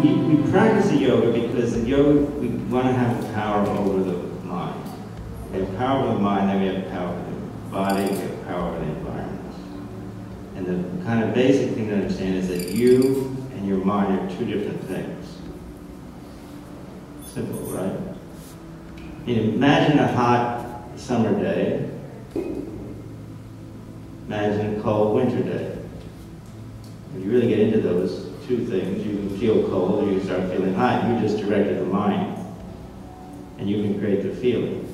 we practice the yoga because the yoga, we want to have the power over the mind. We have power over the mind, then we have power over the body, we have power over the environment. And the kind of basic thing to understand is that you and your mind are two different things. Simple, right? I mean, imagine a hot summer day. Imagine a cold winter day. When you really get into those two things, you can feel cold or you start feeling hot. You just directed the mind. And you can create the feeling.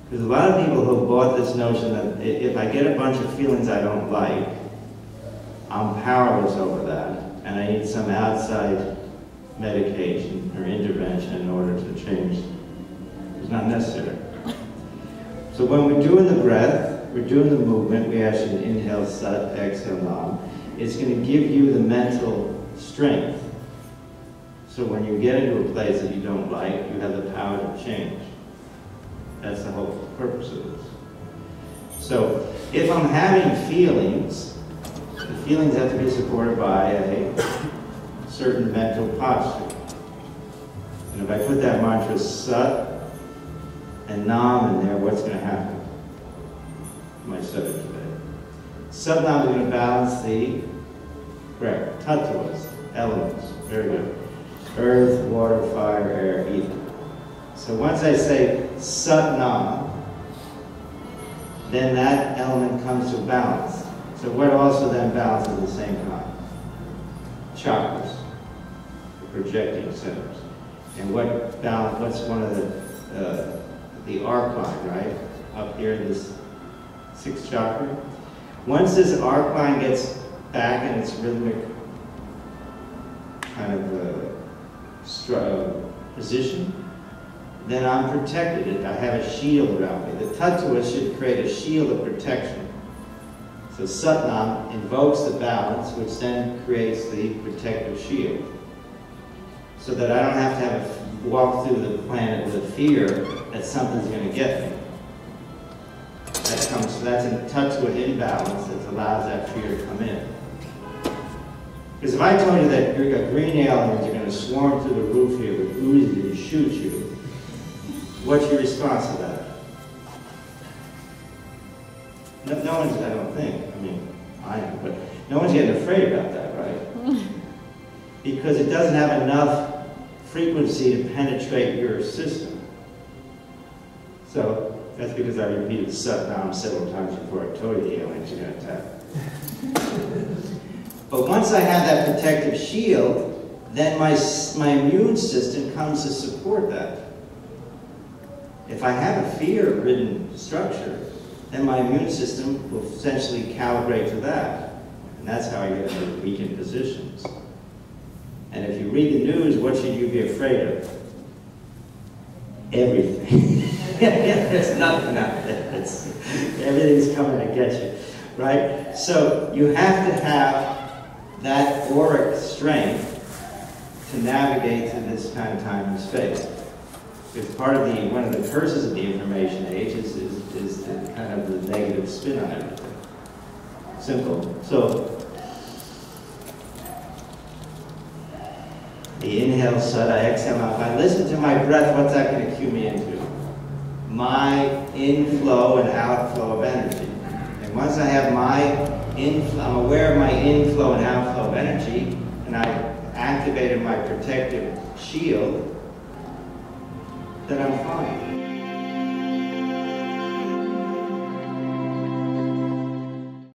There's a lot of people who bought this notion that if I get a bunch of feelings I don't like, I'm powerless over that, and I need some outside medication or intervention in order to change. It's not necessary. So when we're doing the breath, we're doing the movement, we actually inhale sat, exhale nam. It's going to give you the mental strength. So when you get into a place that you don't like, you have the power to change. That's the whole purpose of this. So if I'm having feelings, the feelings have to be supported by a certain mental posture. And if I put that mantra sat and nam in there, what's going to happen? My subject today. Sat nam is going to balance the correct tattvas, elements. Very good. Earth, water, fire, air, ether. So once I say sat nam, then that element comes to balance. So what also then balances at the same time? Chakras, the projecting centers. And what balance? What's one of the arc line, right? Up here in this sixth chakra. Once this arc line gets back in its rhythmic kind of position, then I'm protected. I have a shield around me. The tattvas should create a shield of protection. So Satnam invokes the balance, which then creates the protective shield. So that I don't have to walk through the planet with a fear that something's going to get me. So that's a tattva imbalance that allows that fear to come in. Because if I told you that green aliens are going to swarm through the roof here with Uzis and shoot you, what's your response to that? No one's, I don't think, I mean, I am, but no one's getting afraid about that, right? Because it doesn't have enough frequency to penetrate your system. So that's because I repeated Satnam several times before I told you the aliens are going to attack. But once I have that protective shield, then my immune system comes to support that. If I have a fear-ridden structure, then my immune system will essentially calibrate to that. And that's how I get into weakened positions. And if you read the news, what should you be afraid of? Everything. There's nothing out there. Everything's coming to get you, right? So you have to have that auric strength to navigate through this kind of time and space. Because part of one of the curses of the information age is the kind of the negative spin on everything. Simple. So the inhale, sat, I exhale. If I listen to my breath, what's that going to cue me into? My inflow and outflow of energy. And once I have I'm aware of my inflow and outflow of energy, and I've activated my protective shield, then I'm fine.